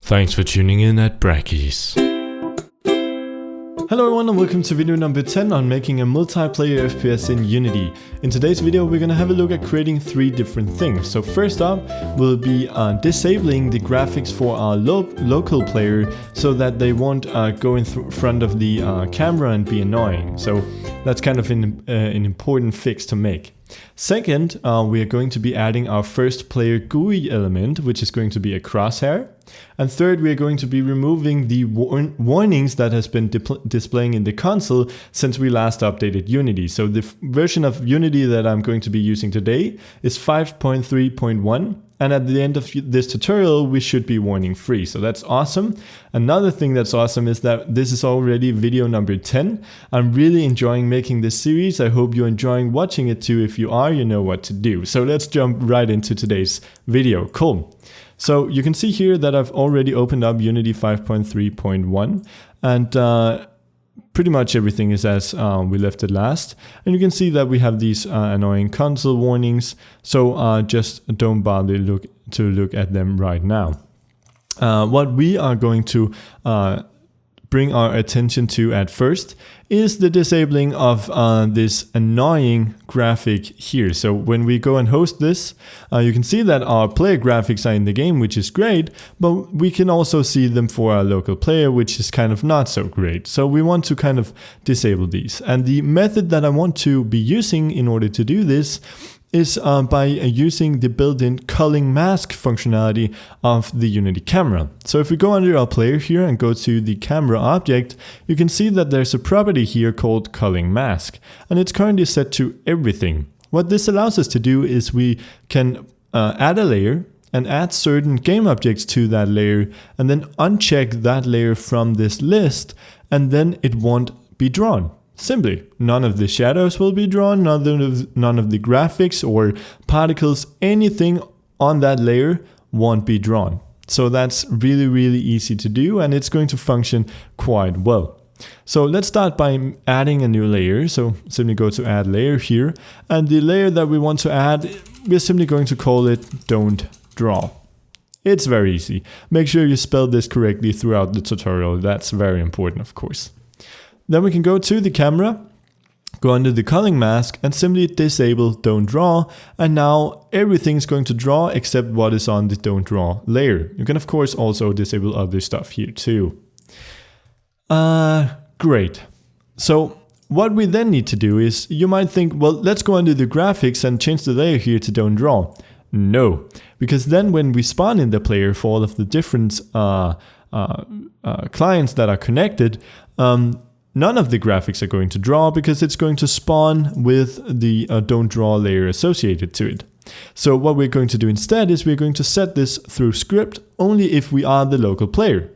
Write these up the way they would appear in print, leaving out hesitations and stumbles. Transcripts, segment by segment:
Thanks for tuning in at Brackies. Hello everyone and welcome to video number 10 on making a multiplayer FPS in Unity. In today's video we're gonna have a look at creating 3 different things. So first up we'll be disabling the graphics for our local player so that they won't go in front of the camera and be annoying. So that's kind of an important fix to make. Second, we are going to be adding our first player GUI element, which is going to be a crosshair. And third, we are going to be removing the warnings that has been displaying in the console since we last updated Unity. So the version of Unity that I'm going to be using today is 5.3.1. And at the end of this tutorial, we should be warning free. So that's awesome. Another thing that's awesome is that this is already video number 10. I'm really enjoying making this series. I hope you're enjoying watching it too. If you are, you know what to do. So let's jump right into today's video. Cool. So you can see here that I've already opened up Unity 5.3.1 and pretty much everything is as we left it last. And you can see that we have these annoying console warnings. So just don't bother to look at them right now. What we are going to bring our attention to at first is the disabling of this annoying graphic here. So when we go and host this, you can see that our player graphics are in the game, which is great, but we can also see them for our local player, which is kind of not so great. So we want to kind of disable these. And the method that I want to be using in order to do this is by using the built-in culling mask functionality of the Unity camera. So if we go under our player here and go to the camera object, you can see that there's a property here called culling mask, and it's currently set to everything. What this allows us to do is we can add a layer and add certain game objects to that layer and then uncheck that layer from this list, and then it won't be drawn. Simply, none of the shadows will be drawn, none of the graphics or particles, anything on that layer won't be drawn. So that's really, really easy to do, and it's going to function quite well. So let's start by adding a new layer. So simply go to add layer here, and the layer that we want to add, we're simply going to call it don't draw. It's very easy. Make sure you spell this correctly throughout the tutorial. That's very important, of course. Then we can go to the camera, go under the culling mask and simply disable don't draw, and now everything's going to draw except what is on the don't draw layer. You can of course also disable other stuff here too. Great. So what we then need to do is, you might think, well, let's go under the graphics and change the layer here to don't draw. No, because then when we spawn in the player for all of the different clients that are connected, none of the graphics are going to draw because it's going to spawn with the don't draw layer associated to it. So what we're going to do instead is we're going to set this through script only if we are the local player.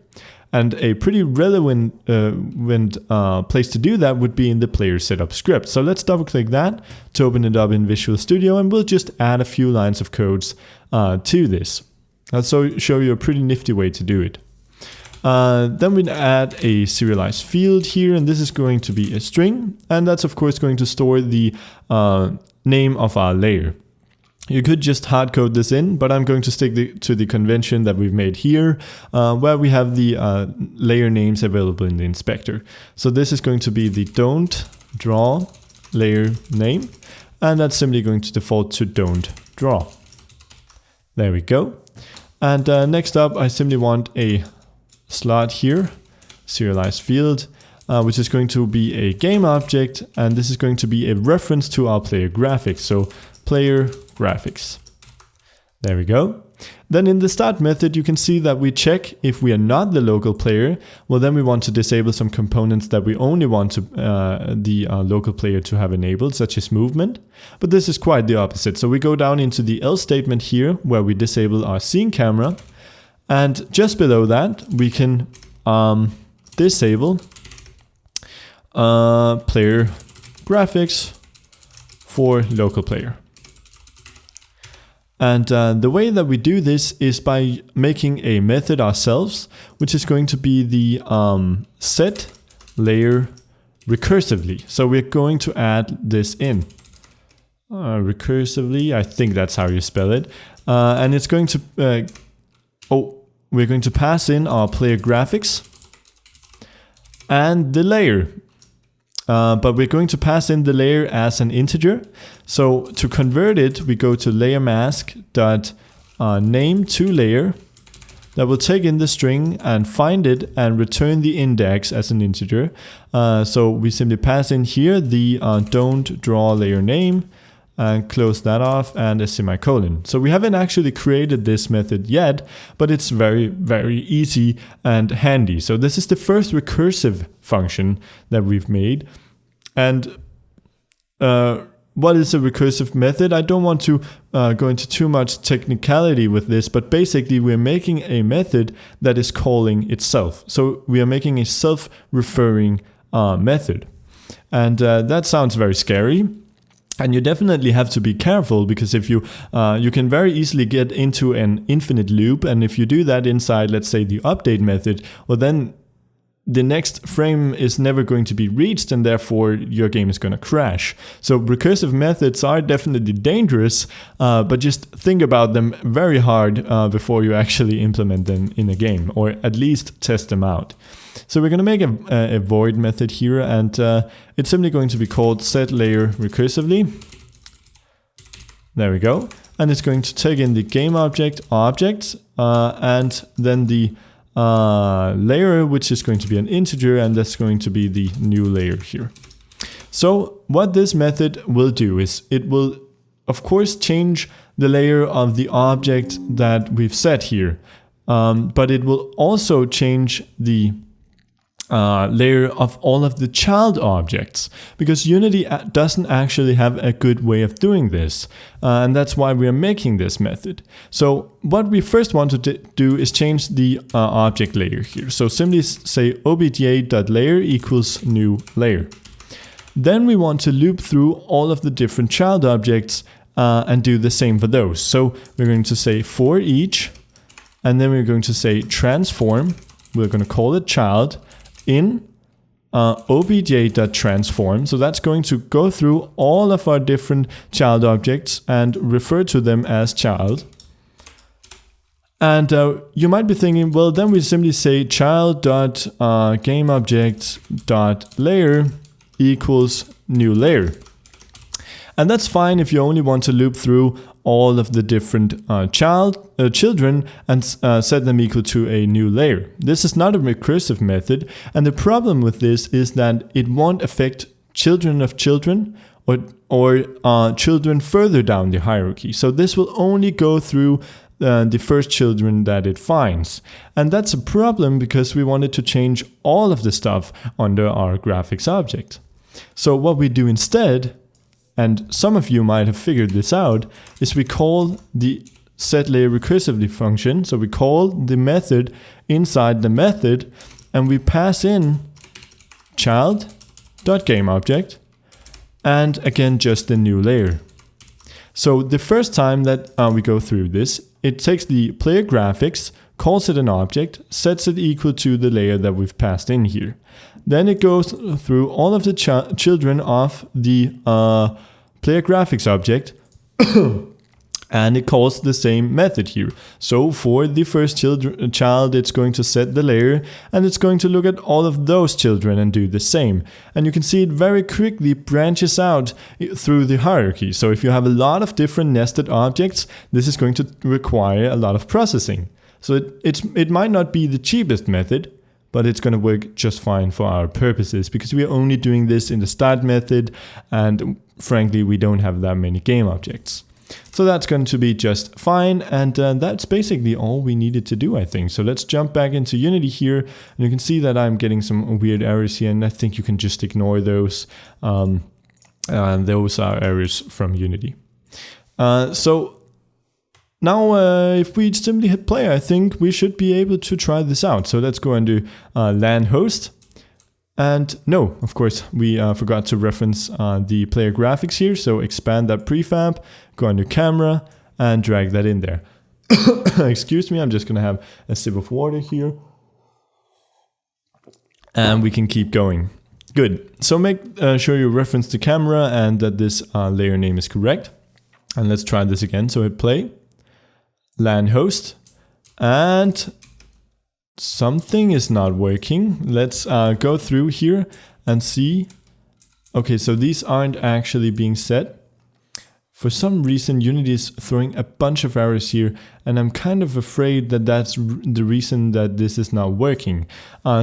And a pretty relevant place to do that would be in the player setup script. So let's double click that to open it up in Visual Studio, and we'll just add a few lines of codes to this. I'll show you a pretty nifty way to do it. Then we add a serialized field here, and this is going to be a string, and that's of course going to store the name of our layer. You could just hard code this in, but I'm going to stick to the convention that we've made here, where we have the layer names available in the inspector. So this is going to be the don't draw layer name, and that's simply going to default to don't draw. There we go. And next up, I simply want a slot here, serialized field, which is going to be a game object, and this is going to be a reference to our player graphics. So player graphics. There we go. Then in the start method, you can see that we check if we are not the local player. Well, then we want to disable some components that we only want to, the local player to have enabled, such as movement. But this is quite the opposite. So we go down into the else statement here, where we disable our scene camera. And just below that, we can disable player graphics for local player. And the way that we do this is by making a method ourselves, which is going to be the set layer recursively. So we're going to add this in recursively. I think that's how you spell it. And it's going to we're going to pass in our player graphics and the layer. But we're going to pass in the layer as an integer. So to convert it, we go to layer mask dot name to layer. That will take in the string and find it and return the index as an integer. So we simply pass in here the don't draw layer name and close that off and a semicolon. So we haven't actually created this method yet, but it's very, very easy and handy. So this is the first recursive function that we've made. And what is a recursive method? I don't want to go into too much technicality with this, but basically we're making a method that is calling itself. So we are making a self-referring method. And that sounds very scary. And you definitely have to be careful, because if you can very easily get into an infinite loop, and if you do that inside, let's say, the update method, well then the next frame is never going to be reached, and therefore your game is going to crash. So recursive methods are definitely dangerous, but just think about them very hard before you actually implement them in a game, or at least test them out. So we're going to make a void method here, and it's simply going to be called setLayer recursively. There we go. And it's going to take in the game object, and then the layer, which is going to be an integer, and that's going to be the new layer here. So what this method will do is it will, of course, change the layer of the object that we've set here, but it will also change the layer of all of the child objects, because Unity doesn't actually have a good way of doing this, and that's why we are making this method. So what we first want to do is change the object layer here. So simply say obj.layer equals new layer. Then we want to loop through all of the different child objects and do the same for those. So we're going to say for each, and then we're going to say transform. We're going to call it child in obj.transform. So that's going to go through all of our different child objects and refer to them as child. And you might be thinking, well, then we simply say child.gameObject.layer equals new layer. And that's fine if you only want to loop through all of the different children and set them equal to a new layer. This is not a recursive method, and the problem with this is that it won't affect children of children or children further down the hierarchy. So this will only go through the first children that it finds. And that's a problem because we wanted to change all of the stuff under our graphics object. So what we do instead, and some of you might have figured this out, is we call the setLayer recursively function. So we call the method inside the method, and we pass in child.gameObject, and again just the new layer. So the first time that we go through this, it takes the player graphics, calls it an object, sets it equal to the layer that we've passed in here. Then it goes through all of the children of the player graphics object and it calls the same method here. So for the first child, it's going to set the layer, and it's going to look at all of those children and do the same. And you can see it very quickly branches out through the hierarchy. So if you have a lot of different nested objects, this is going to require a lot of processing. So it might not be the cheapest method, but it's going to work just fine for our purposes, because we are only doing this in the start method, and frankly, we don't have that many game objects. So that's going to be just fine, and that's basically all we needed to do, I think. So let's jump back into Unity here, and you can see that I'm getting some weird errors here, and I think you can just ignore those. Those are errors from Unity. So now if we simply hit play, I think we should be able to try this out. So let's go and do LAN host. And no, of course, we forgot to reference the player graphics here. So expand that prefab, go under camera, and drag that in there. Excuse me, I'm just going to have a sip of water here. And we can keep going. Good. So make sure you reference the camera and that this layer name is correct. And let's try this again. So hit play, LAN host, and something is not working. Let's go through here and see. Okay, so these aren't actually being set. For some reason, Unity is throwing a bunch of errors here, and I'm kind of afraid that that's the reason that this is not working.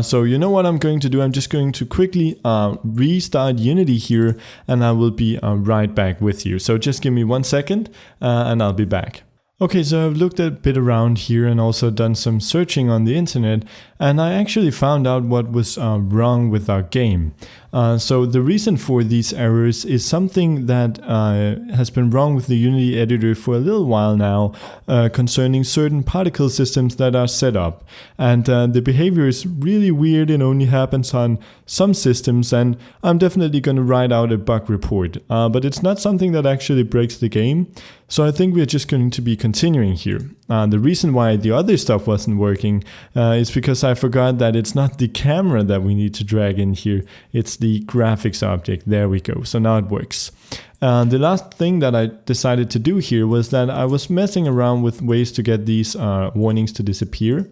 So you know what I'm going to do? I'm just going to quickly restart Unity here, and I will be right back with you. So just give me 1 second, and I'll be back. Okay, so I've looked a bit around here and also done some searching on the internet, and I actually found out what was wrong with our game. So the reason for these errors is something that has been wrong with the Unity editor for a little while now, concerning certain particle systems that are set up. And the behavior is really weird and only happens on some systems, and I'm definitely going to write out a bug report. But it's not something that actually breaks the game, so I think we're just going to be continuing here. The reason why the other stuff wasn't working is because I forgot that it's not the camera that we need to drag in here, it's the graphics object. There we go, so now it works. The last thing that I decided to do here was that I was messing around with ways to get these warnings to disappear,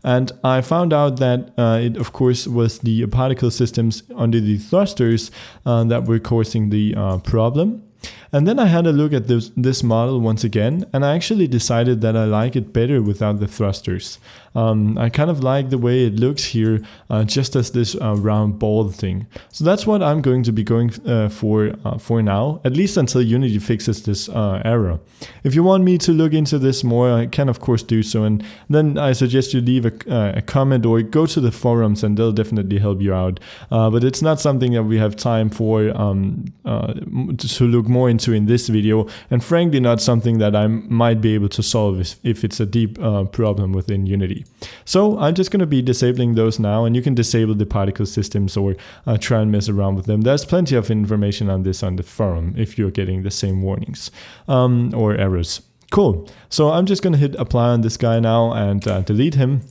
and I found out that it of course was the particle systems under the thrusters that were causing the problem. And then I had a look at this model once again, and I actually decided that I like it better without the thrusters. I kind of like the way it looks here, just as this round ball thing. So that's what I'm going to be going for now, at least until Unity fixes this error. If you want me to look into this more, I can of course do so, and then I suggest you leave a comment or go to the forums, and they'll definitely help you out. But it's not something that we have time for to look more into in this video, and frankly not something that I might be able to solve if it's a deep problem within Unity. So I'm just going to be disabling those now, and you can disable the particle systems or try and mess around with them. There's plenty of information on this on the forum if you're getting the same warnings or errors. Cool. So I'm just going to hit apply on this guy now and delete him.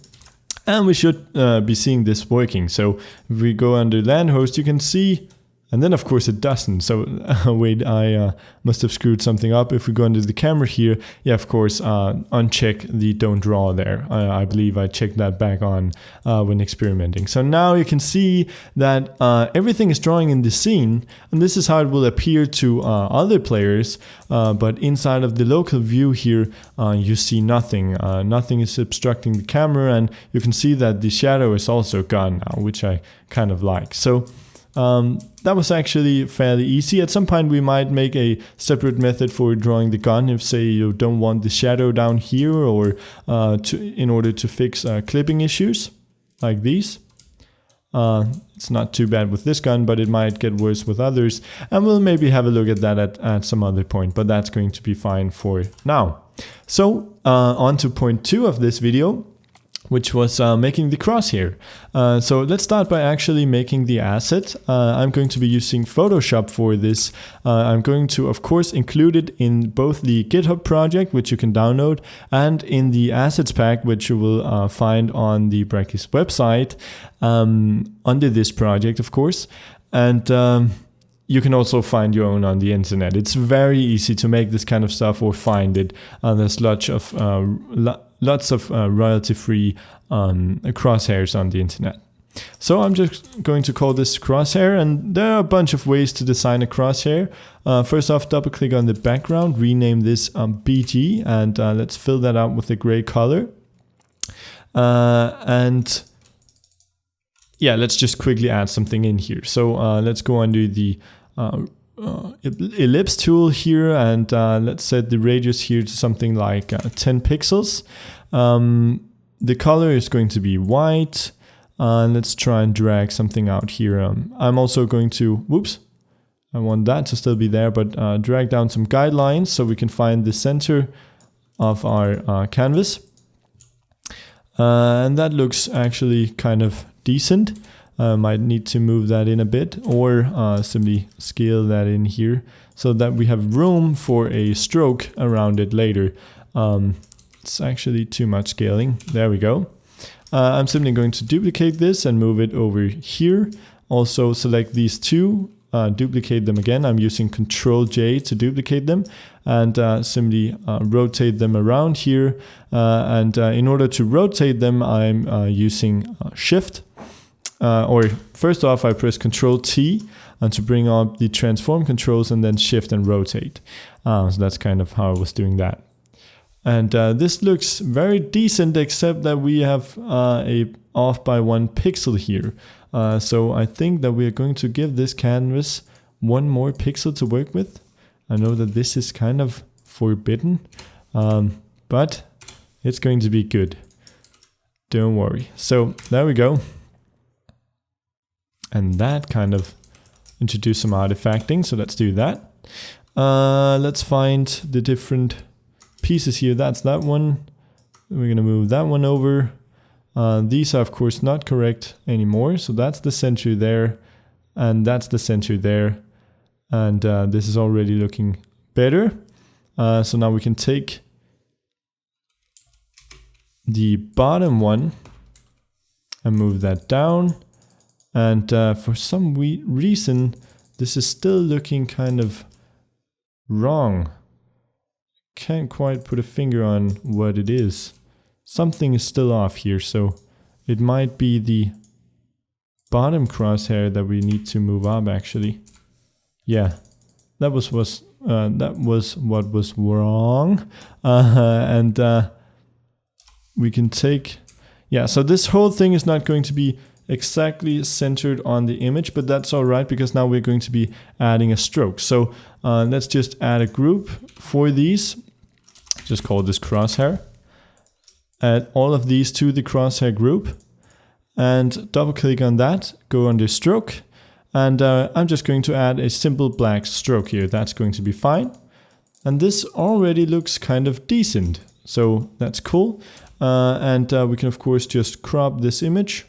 And we should be seeing this working. So if we go under LAN host, you can see. And then of course it doesn't, so wait, I must have screwed something up. If we go into the camera here, yeah, of course, uncheck the don't draw there. I believe I checked that back on when experimenting. So now you can see that everything is drawing in the scene, and this is how it will appear to other players, but inside of the local view here, you see nothing. Nothing is obstructing the camera, and you can see that the shadow is also gone now, which I kind of like. So that was actually fairly easy. At some point we might make a separate method for drawing the gun if, say, you don't want the shadow down here, or in order to fix clipping issues like these. It's not too bad with this gun, but it might get worse with others, and we'll maybe have a look at that at some other point, but that's going to be fine for now. So on to point 2 of this video, which was making the crosshair. So let's start by actually making the asset. I'm going to be using Photoshop for this. I'm going to, of course, include it in both the GitHub project, which you can download, and in the assets pack, which you will find on the Brackeys website under this project, of course. And you can also find your own on the internet. It's very easy to make this kind of stuff or find it. There's lots of royalty-free crosshairs on the internet. So I'm just going to call this crosshair, and there are a bunch of ways to design a crosshair. First off, double click on the background, rename this BG, and let's fill that out with a gray color. And yeah, let's just quickly add something in here. So let's go under the ellipse tool here, and let's set the radius here to something like 10 pixels. The color is going to be white. Let's try and drag something out here. I'm also going to, whoops, I want that to still be there, but drag down some guidelines so we can find the center of our canvas. And that looks actually kind of decent. Might need to move that in a bit, or simply scale that in here so that we have room for a stroke around it later. It's actually too much scaling. There we go. I'm simply going to duplicate this and move it over here. Also select these two duplicate them again, I'm using Control J to duplicate them and simply rotate them around here. In order to rotate them, I'm using Shift. Or first off, I press Control T to bring up the transform controls, and then Shift and rotate. So that's kind of how I was doing that. And this looks very decent, except that we have a off by 1 pixel here. So I think that we are going to give this canvas 1 more pixel to work with. I know that this is kind of forbidden, but it's going to be good. Don't worry. So there we go. And that kind of introduced some artifacting, so let's do that. Let's find the different pieces here. That's that one. We're going to move that one over. These are of course not correct anymore, so that's the center there, and that's the center there, and this is already looking better. So now we can take the bottom one and move that down, and for some reason this is still looking kind of wrong. Can't quite put a finger on what it is. Something is still off here, so it might be the bottom crosshair that we need to move up actually. Yeah, that was what was wrong. We can take, yeah, so this whole thing is not going to be exactly centered on the image, but that's all right because now we're going to be adding a stroke. So let's just add a group for these. Just call this crosshair. Add all of these to the crosshair group and double click on that, go under stroke, and I'm just going to add a simple black stroke here. That's going to be fine. And this already looks kind of decent, so that's cool. We can of course just crop this image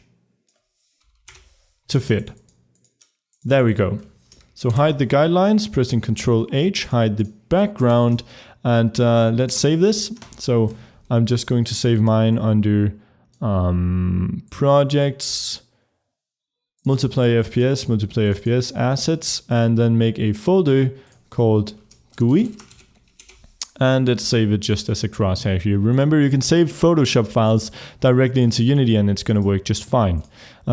to fit. There we go. So hide the guidelines, pressing Control H, hide the background, and let's save this. So I'm just going to save mine under projects, multiplayer FPS assets, and then make a folder called GUI. And let's save it just as a crosshair here. Remember, you can save Photoshop files directly into Unity and it's going to work just fine.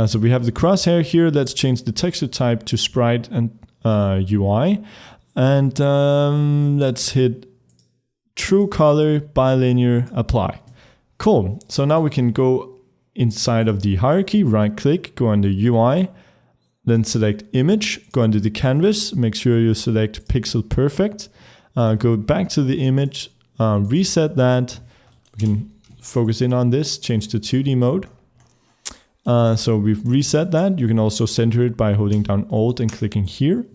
So we have the crosshair here. Let's change the texture type to sprite and UI. And let's hit True Color, Bilinear, Apply. Cool. So now we can go inside of the hierarchy, right click, go under UI, then select Image, go under the canvas, make sure you select Pixel Perfect. Go back to the image, reset that. We can focus in on this, change to 2D mode. So we've reset that. You can also center it by holding down Alt and clicking here.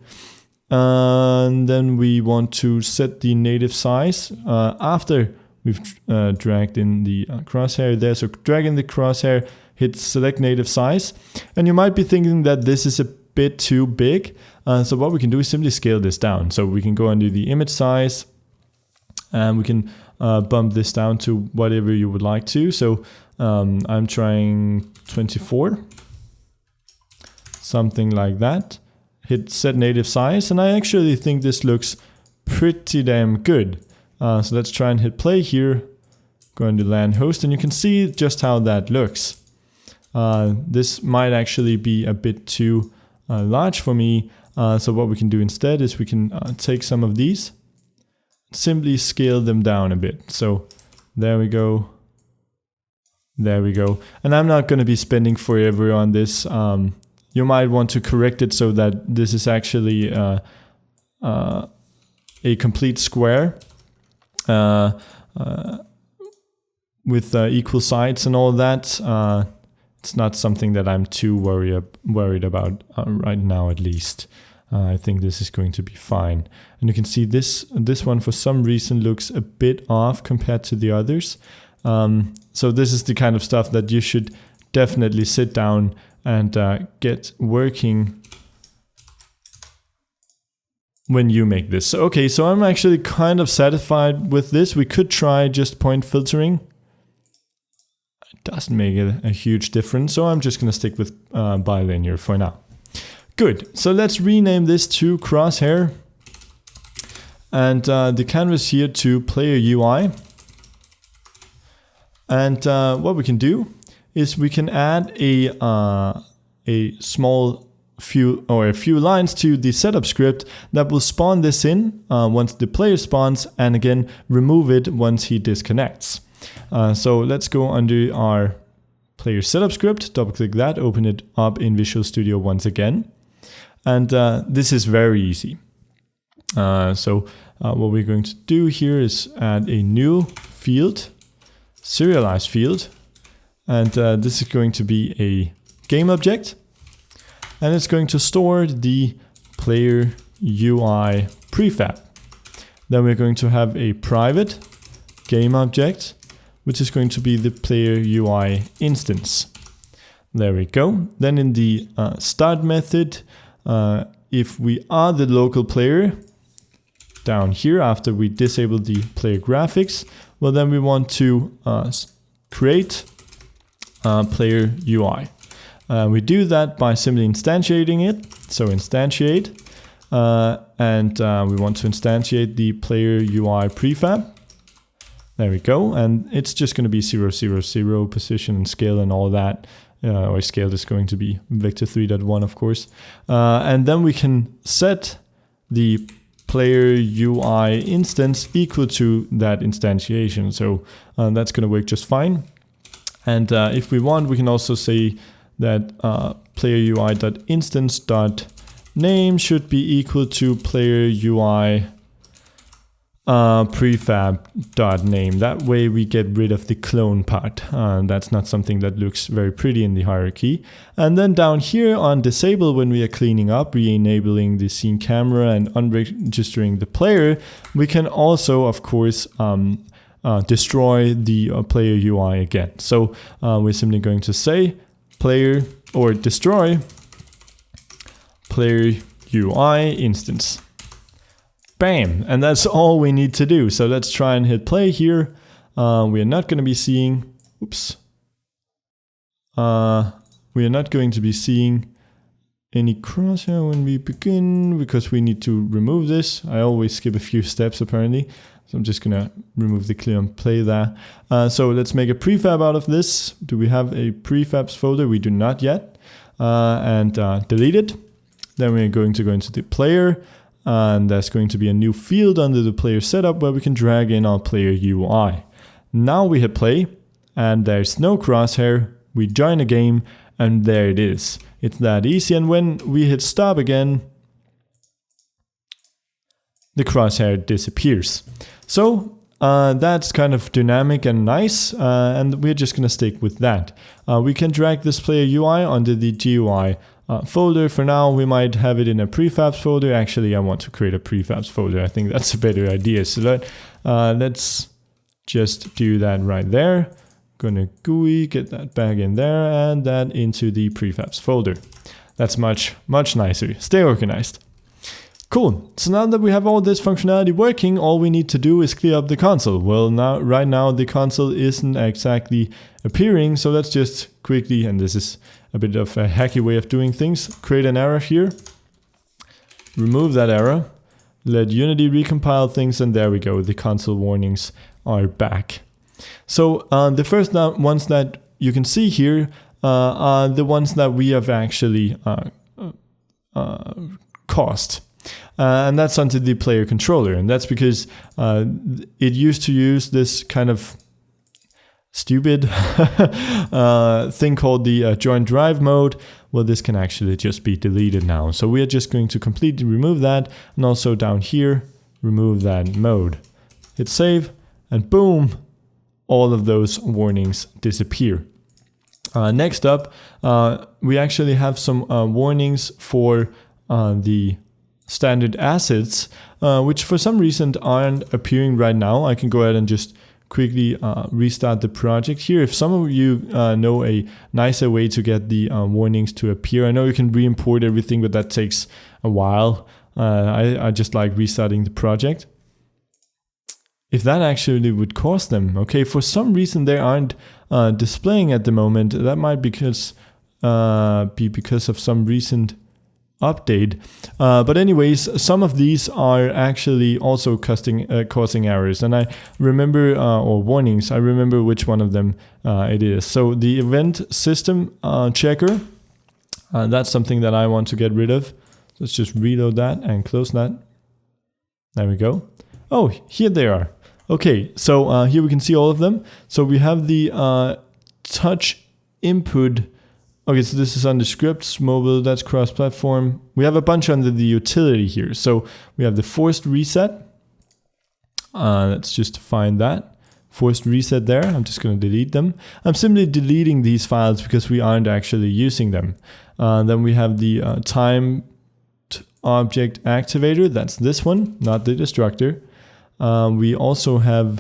And then we want to set the native size after we've dragged in the crosshair there. So drag in the crosshair, hit select native size. And you might be thinking that this is a bit too big. So what we can do is simply scale this down. So we can go under the image size and we can bump this down to whatever you would like to. So I'm trying 24, something like that. Hit set native size, and I actually think this looks pretty damn good. So let's try and hit play here. Go into LAN host, and you can see just how that looks. This might actually be a bit too large for me. So what we can do instead is we can take some of these, simply scale them down a bit. So there we go. There we go. And I'm not going to be spending forever on this. You might want to correct it so that this is actually a complete square with equal sides and all that. It's not something that I'm too worried about right now, at least. I think this is going to be fine. And you can see this one for some reason looks a bit off compared to the others. So this is the kind of stuff that you should definitely sit down and get working when you make this. So, okay, so I'm actually kind of satisfied with this. We could try just point filtering. It doesn't make a huge difference, so I'm just going to stick with bilinear for now. Good, so let's rename this to Crosshair. And the canvas here to player UI. And what we can do is we can add a small few lines to the setup script that will spawn this in once the player spawns, and again remove it once he disconnects. So let's go under our player setup script, double click that, open it up in Visual Studio once again. And this is very easy. What we're going to do here is add a new field, serialized field, and this is going to be a game object, and it's going to store the player UI prefab. Then we're going to have a private game object, which is going to be the player UI instance. There we go. Then in the start method, if we are the local player, down here after we disable the player graphics, well then we want to create player UI. We do that by simply instantiating it, so instantiate, and we want to instantiate the player UI prefab. There we go, and it's just going to be 0, 0, 0 position and scale and all that. Or scale is going to be vector 3.1 of course. And then we can set the player UI instance equal to that instantiation. So that's going to work just fine. And if we want, we can also say that player UI.instance.name should be equal to player UI prefab.name. That way we get rid of the clone part. That's not something that looks very pretty in the hierarchy. And then down here on disable, when we are cleaning up, re-enabling the scene camera and unregistering the player, we can also, of course, destroy the player UI again. So we're simply going to say player or destroy player UI instance. Bam! And that's all we need to do. So let's try and hit play here. We are not going to be seeing, oops. We are not going to be seeing any crosshair when we begin because we need to remove this. I always skip a few steps apparently. So I'm just going to remove the clear and play there. So let's make a prefab out of this. Do we have a prefabs folder? We do not yet. And delete it. Then we're going to go into the player. And there's going to be a new field under the player setup where we can drag in our player UI. Now we hit play and there's no crosshair. We join a game and there it is. It's that easy. And when we hit stop again, the crosshair disappears. So that's kind of dynamic and nice. And we're just going to stick with that. We can drag this player UI under the GUI folder. For now, we might have it in a prefabs folder. Actually, I want to create a prefabs folder. I think that's a better idea. So let's just do that right there. Gonna GUI, get that back in there and that into the prefabs folder. That's much nicer. Stay organized. Cool. So now that we have all this functionality working, all we need to do is clear up the console. Well, right now the console isn't exactly appearing. So let's just quickly, and this is a bit of a hacky way of doing things, create an error here, remove that error, let Unity recompile things, and there we go. The console warnings are back. So the first ones that you can see here are the ones that we have actually caused. And that's onto the player controller. And that's because it used to use this kind of stupid thing called the join drive mode. Well, this can actually just be deleted now. So we are just going to completely remove that. And also down here, remove that mode. Hit save and boom, all of those warnings disappear. Next up, we actually have some warnings for the standard assets, which for some reason aren't appearing right now. I can go ahead and just quickly restart the project here. If some of you know a nicer way to get the warnings to appear, I know you can re-import everything, but that takes a while. I just like restarting the project. If that actually would cause them, okay, for some reason they aren't displaying at the moment. That might be because of some recent update. But anyways, some of these are actually also causing errors, and I remember, or warnings, I remember which one of them it is. So the event system checker, that's something that I want to get rid of. Let's just reload that and close that. There we go. Oh, here they are. Okay, so here we can see all of them. So we have the touch input. Okay, so this is under scripts, mobile, that's cross-platform. We have a bunch under the utility here. So we have the forced reset. Let's just find that. Forced reset there. I'm just going to delete them. I'm simply deleting these files because we aren't actually using them. Then we have the timed object activator. That's this one, not the destructor. We also have,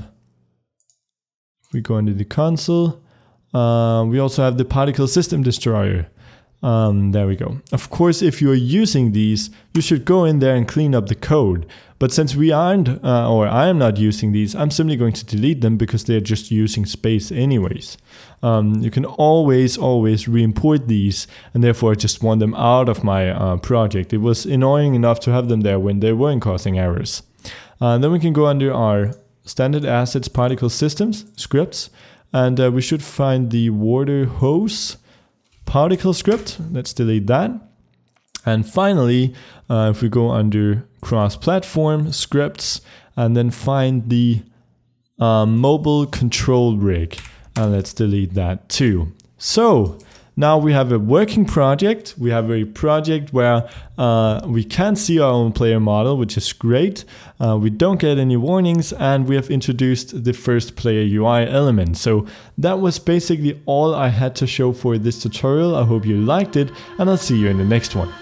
if we go into the console, we also have the particle system destroyer. There we go. Of course, if you're using these, you should go in there and clean up the code. But since we aren't, or I am not using these, I'm simply going to delete them because they're just using space anyways. You can always re-import these, and therefore I just want them out of my project. It was annoying enough to have them there when they weren't causing errors. Then we can go under our standard assets particle systems scripts, and we should find the water hose particle script. Let's delete that. And finally, if we go under cross-platform scripts and then find the mobile control rig, and let's delete that too. So now we have a working project. We have a project where we can see our own player model, which is great. We don't get any warnings, and we have introduced the first player UI element. So that was basically all I had to show for this tutorial. I hope you liked it, and I'll see you in the next one.